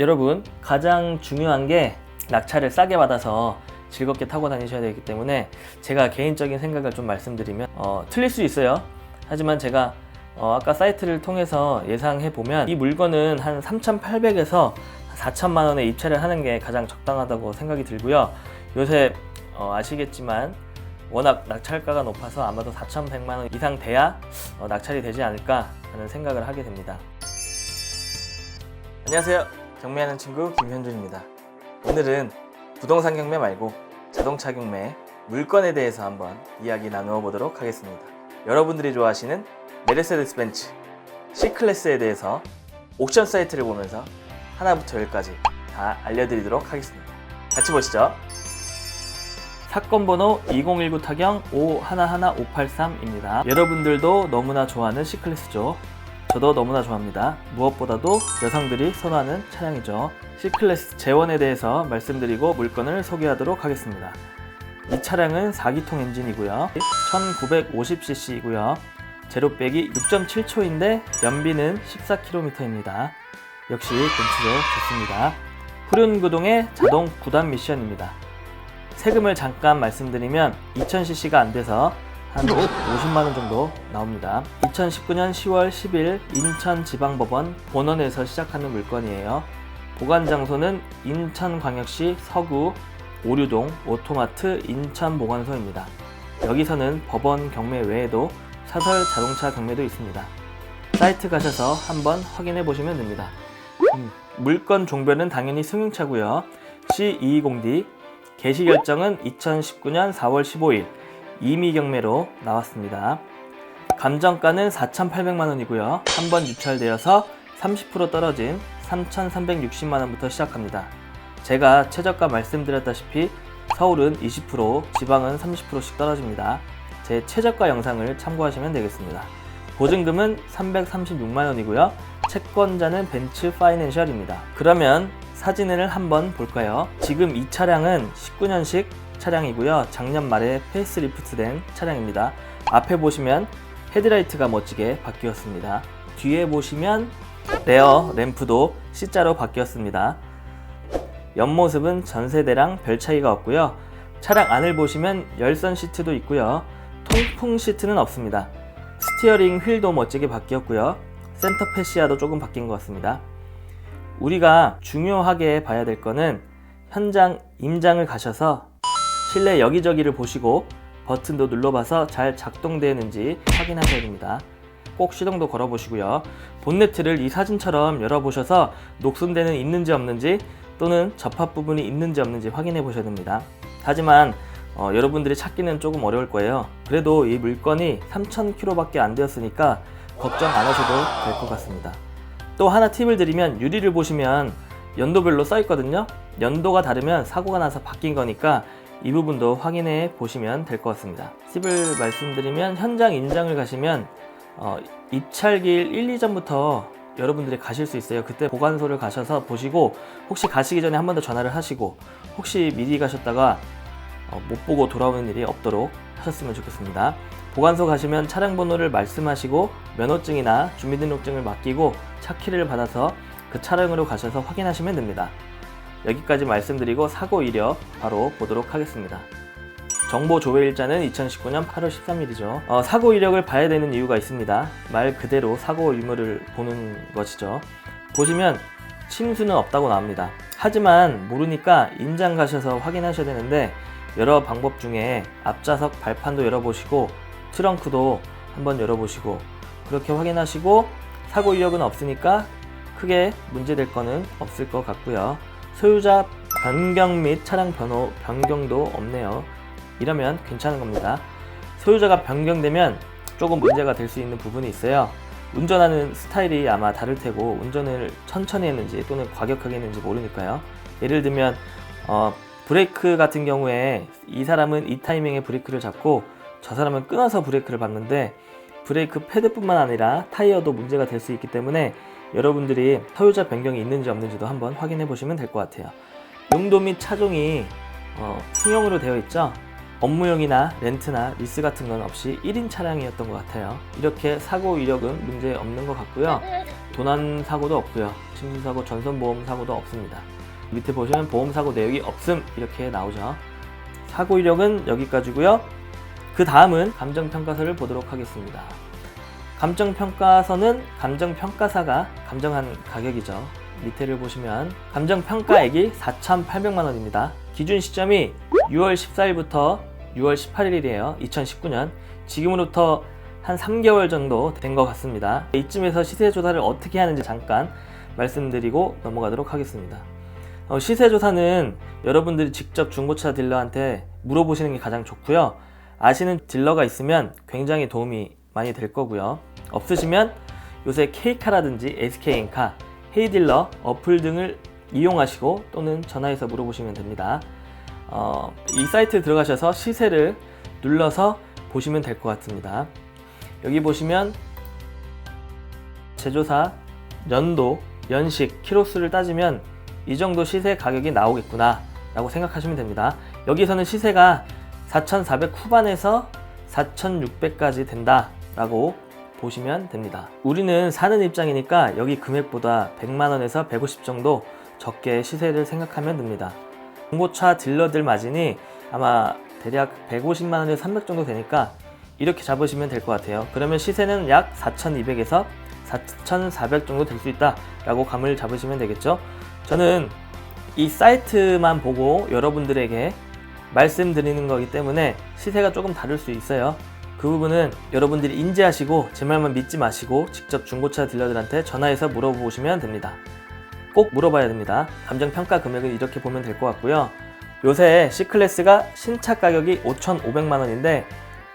여러분, 가장 중요한 게 낙차를 싸게 받아서 즐겁게 타고 다니셔야 되기 때문에 제가 개인적인 생각을 좀 말씀드리면 틀릴 수 있어요. 하지만 제가 아까 사이트를 통해서 예상해 보면 이 물건은 한 3,800에서 4천만 원에 입찰을 하는 게 가장 적당하다고 생각이 들고요. 요새 아시겠지만 워낙 낙찰가가 높아서 아마도 4,100만 원 이상 돼야 낙찰이 되지 않을까 하는 생각을 하게 됩니다. 안녕하세요. 경매하는 친구 김현준입니다. 오늘은 부동산 경매 말고 자동차 경매, 물건에 대해서 한번 이야기 나누어 보도록 하겠습니다. 여러분들이 좋아하시는 메르세데스 벤츠 C클래스에 대해서 옥션 사이트를 보면서 하나부터 열까지 다 알려드리도록 하겠습니다. 같이 보시죠. 사건 번호 2019 타경 511583입니다. 여러분들도 너무나 좋아하는 C클래스죠. 저도 너무나 좋아합니다. 무엇보다도 여성들이 선호하는 차량이죠. C클래스 재원에 대해서 말씀드리고 물건을 소개하도록 하겠습니다. 이 차량은 4기통 엔진이고요. 1950cc이고요. 제로백이 6.7초인데 연비는 14km입니다. 역시 벤츠죠. 좋습니다. 후륜구동의 자동 9단 미션입니다. 세금을 잠깐 말씀드리면 2000cc가 안 돼서 한 50만원 정도 나옵니다. 2019년 10월 10일 인천지방법원 본원에서 시작하는 물건이에요. 보관 장소는 인천광역시 서구 오류동 오토마트 인천보관소입니다. 여기서는 법원 경매 외에도 사설 자동차 경매도 있습니다. 사이트 가셔서 한번 확인해 보시면 됩니다. 물건 종별은 당연히 승용차고요. C220D 개시 결정은 2019년 4월 15일 임의 경매로 나왔습니다. 감정가는 4,800만원이고요. 한번 유찰되어서 30% 떨어진 3,360만원부터 시작합니다. 제가 최저가 말씀드렸다시피 서울은 20%, 지방은 30%씩 떨어집니다. 제 최저가 영상을 참고하시면 되겠습니다. 보증금은 336만원이고요. 채권자는 벤츠 파이낸셜입니다. 그러면 사진을 한번 볼까요? 지금 이 차량은 19년식 차량이고요. 작년 말에 페이스리프트된 차량입니다. 앞에 보시면 헤드라이트가 멋지게 바뀌었습니다. 뒤에 보시면 레어 램프도 C자로 바뀌었습니다. 옆모습은 전세대랑 별 차이가 없고요. 차량 안을 보시면 열선 시트도 있고요. 통풍 시트는 없습니다. 스티어링 휠도 멋지게 바뀌었고요. 센터 패시아도 조금 바뀐 것 같습니다. 우리가 중요하게 봐야 될 거는 현장 임장을 가셔서 실내 여기저기를 보시고 버튼도 눌러봐서 잘 작동되는지 확인하셔야 됩니다. 꼭 시동도 걸어보시고요. 본네트를 이 사진처럼 열어보셔서 녹슨데는 있는지 없는지 또는 접합 부분이 있는지 없는지 확인해 보셔야 됩니다. 하지만 여러분들이 찾기는 조금 어려울 거예요. 그래도 이 물건이 3,000km 밖에 안 되었으니까 걱정 안 하셔도 될 것 같습니다. 또 하나 팁을 드리면 유리를 보시면 연도별로 써 있거든요. 연도가 다르면 사고가 나서 바뀐 거니까 이 부분도 확인해 보시면 될 것 같습니다. 팁을 말씀드리면 현장 임장을 가시면 입찰기일 1, 2전부터 여러분들이 가실 수 있어요. 그때 보관소를 가셔서 보시고 혹시 가시기 전에 한 번 더 전화를 하시고 혹시 미리 가셨다가 못 보고 돌아오는 일이 없도록 하셨으면 좋겠습니다. 보관소 가시면 차량 번호를 말씀하시고 면허증이나 주민등록증을 맡기고 차키를 받아서 그 차량으로 가셔서 확인하시면 됩니다. 여기까지 말씀드리고 사고 이력 바로 보도록 하겠습니다. 정보 조회일자는 2019년 8월 13일이죠. 사고 이력을 봐야 되는 이유가 있습니다. 말 그대로 사고 유무를 보는 것이죠. 보시면 침수는 없다고 나옵니다. 하지만 모르니까 임장 가셔서 확인하셔야 되는데 여러 방법 중에 앞좌석 발판도 열어보시고 트렁크도 한번 열어보시고 그렇게 확인하시고 사고 이력은 없으니까 크게 문제될 거는 없을 것 같고요. 소유자 변경 및 차량 번호 변경도 없네요. 이러면 괜찮은 겁니다. 소유자가 변경되면 조금 문제가 될 수 있는 부분이 있어요. 운전하는 스타일이 아마 다를 테고 운전을 천천히 했는지 또는 과격하게 했는지 모르니까요. 예를 들면 브레이크 같은 경우에 이 사람은 이 타이밍에 브레이크를 잡고 저 사람은 끊어서 브레이크를 밟는데 브레이크 패드뿐만 아니라 타이어도 문제가 될 수 있기 때문에 여러분들이 소유자 변경이 있는지 없는지도 한번 확인해 보시면 될 것 같아요. 용도 및 차종이 승용으로 되어 있죠. 업무용이나 렌트나 리스 같은 건 없이 1인 차량이었던 것 같아요. 이렇게 사고 이력은 문제 없는 것 같고요. 도난 사고도 없고요. 침수사고, 전선보험 사고도 없습니다. 밑에 보시면 보험사고 내역이 없음 이렇게 나오죠. 사고 이력은 여기까지고요. 그 다음은 감정평가서를 보도록 하겠습니다. 감정평가서는 감정평가사가 감정한 가격이죠. 밑에를 보시면 감정평가액이 4,800만 원입니다. 기준 시점이 6월 14일부터 6월 18일이에요. 2019년. 지금으로부터 한 3개월 정도 된 것 같습니다. 이쯤에서 시세조사를 어떻게 하는지 잠깐 말씀드리고 넘어가도록 하겠습니다. 시세조사는 여러분들이 직접 중고차 딜러한테 물어보시는 게 가장 좋고요. 아시는 딜러가 있으면 굉장히 도움이 많이 될 거고요. 없으시면 요새 K카라든지 SK엔카, 헤이딜러 어플 등을 이용하시고 또는 전화해서 물어보시면 됩니다. 이 사이트에 들어가셔서 시세를 눌러서 보시면 될 것 같습니다. 여기 보시면 제조사, 연도, 연식, 키로수를 따지면 이 정도 시세 가격이 나오겠구나 라고 생각하시면 됩니다. 여기서는 시세가 4,400 후반에서 4,600까지 된다 라고 보시면 됩니다. 우리는 사는 입장이니까 여기 금액보다 100만원에서 150 정도 적게 시세를 생각하면 됩니다. 중고차 딜러들 마진이 아마 대략 150만원에서 300 정도 되니까 이렇게 잡으시면 될 것 같아요. 그러면 시세는 약 4,200에서 4,400 정도 될 수 있다 라고 감을 잡으시면 되겠죠. 저는 이 사이트만 보고 여러분들에게 말씀드리는 거기 때문에 시세가 조금 다를 수 있어요. 그 부분은 여러분들이 인지하시고 제 말만 믿지 마시고 직접 중고차 딜러들한테 전화해서 물어보시면 됩니다. 꼭 물어봐야 됩니다. 감정평가 금액은 이렇게 보면 될 것 같고요. 요새 C클래스가 신차 가격이 5,500만 원인데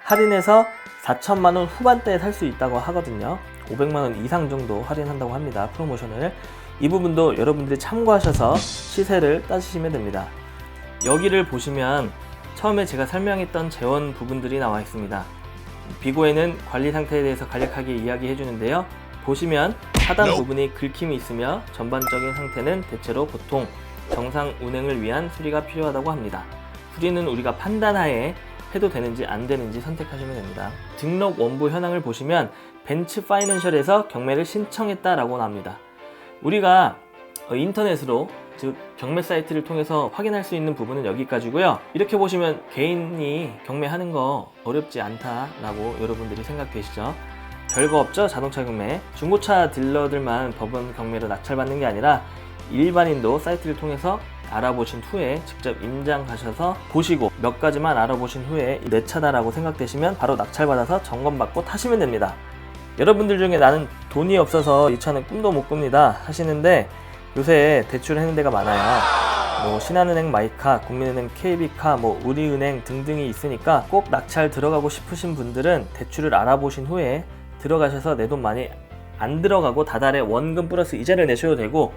할인해서 4천만 원 후반대에 살 수 있다고 하거든요. 500만 원 이상 정도 할인한다고 합니다. 프로모션을. 이 부분도 여러분들이 참고하셔서 시세를 따지시면 됩니다. 여기를 보시면 처음에 제가 설명했던 재원 부분들이 나와 있습니다. 비고에는 관리 상태에 대해서 간략하게 이야기해 주는데요. 보시면 하단 부분이 긁힘이 있으며 전반적인 상태는 대체로 보통 정상 운행을 위한 수리가 필요하다고 합니다. 수리는 우리가 판단하에 해도 되는지 안 되는지 선택하시면 됩니다. 등록 원부 현황을 보시면 벤츠 파이낸셜에서 경매를 신청했다라고 나옵니다. 우리가 인터넷으로 즉 경매 사이트를 통해서 확인할 수 있는 부분은 여기까지고요. 이렇게 보시면 개인이 경매하는 거 어렵지 않다라고 여러분들이 생각되시죠? 별거 없죠? 자동차 경매. 중고차 딜러들만 법원 경매로 낙찰받는 게 아니라 일반인도 사이트를 통해서 알아보신 후에 직접 임장하셔서 보시고 몇 가지만 알아보신 후에 내 차다라고 생각되시면 바로 낙찰받아서 점검받고 타시면 됩니다. 여러분들 중에 나는 돈이 없어서 이 차는 꿈도 못 꿉니다 하시는데 요새 대출하는 데가 많아요. 신한은행 마이카, 국민은행 KB카, 우리은행 등등이 있으니까 꼭 낙찰 들어가고 싶으신 분들은 대출을 알아보신 후에 들어가셔서 내 돈 많이 안 들어가고 다달에 원금 플러스 이자를 내셔도 되고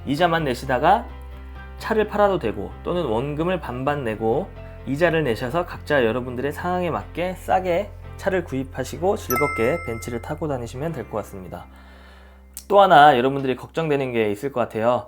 이자만 내시다가 차를 팔아도 되고 또는 원금을 반반 내고 이자를 내셔서 각자 여러분들의 상황에 맞게 싸게 차를 구입하시고 즐겁게 벤츠를 타고 다니시면 될 것 같습니다. 또 하나 여러분들이 걱정되는 게 있을 것 같아요.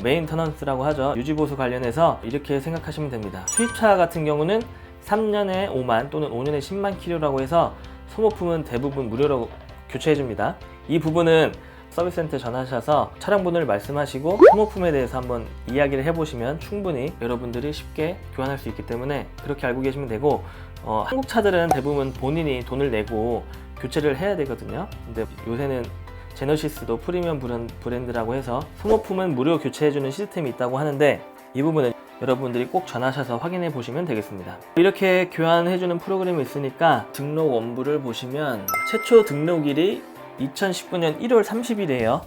메인터넌스라고 하죠. 유지보수 관련해서 이렇게 생각하시면 됩니다. 수입차 같은 경우는 3년에 5만 또는 5년에 10만 킬로라고 해서 소모품은 대부분 무료로 교체해줍니다. 이 부분은 서비스센터에 전화하셔서 차량번호를 말씀하시고 소모품에 대해서 한번 이야기를 해보시면 충분히 여러분들이 쉽게 교환할 수 있기 때문에 그렇게 알고 계시면 되고 한국 차들은 대부분 본인이 돈을 내고 교체를 해야 되거든요. 근데 요새는 제너시스도 프리미엄 브랜드라고 해서 소모품은 무료 교체해주는 시스템이 있다고 하는데 이 부분은 여러분들이 꼭 전화하셔서 확인해 보시면 되겠습니다. 이렇게 교환해주는 프로그램이 있으니까 등록 원부를 보시면 최초 등록일이 2019년 1월 30일이에요.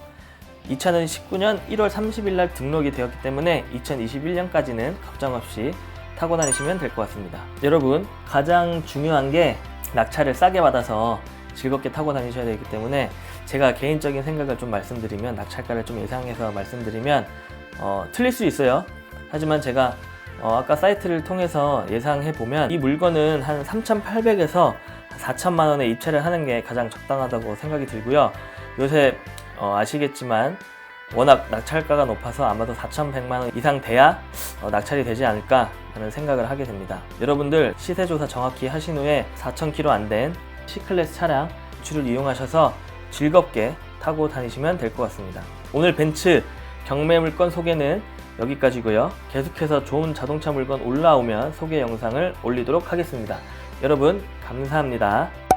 이 차는 19년 1월 30일 날 등록이 되었기 때문에 2021년까지는 걱정 없이 타고 다니시면 될 것 같습니다. 여러분, 가장 중요한 게 낙찰을 싸게 받아서 즐겁게 타고 다니셔야 되기 때문에 제가 개인적인 생각을 좀 말씀드리면 낙찰가를 좀 예상해서 말씀드리면 틀릴 수 있어요. 하지만 제가 아까 사이트를 통해서 예상해 보면 이 물건은 한 3,800에서 4천만 원에 입찰을 하는 게 가장 적당하다고 생각이 들고요. 요새 아시겠지만 워낙 낙찰가가 높아서 아마도 4,100만 원 이상 돼야 낙찰이 되지 않을까 하는 생각을 하게 됩니다. 여러분들 시세조사 정확히 하신 후에 4,000km 안 된 C클래스 차량 벤츠를 이용하셔서 즐겁게 타고 다니시면 될 것 같습니다. 오늘 벤츠 경매 물건 소개는 여기까지고요. 계속해서 좋은 자동차 물건 올라오면 소개 영상을 올리도록 하겠습니다. 여러분 감사합니다.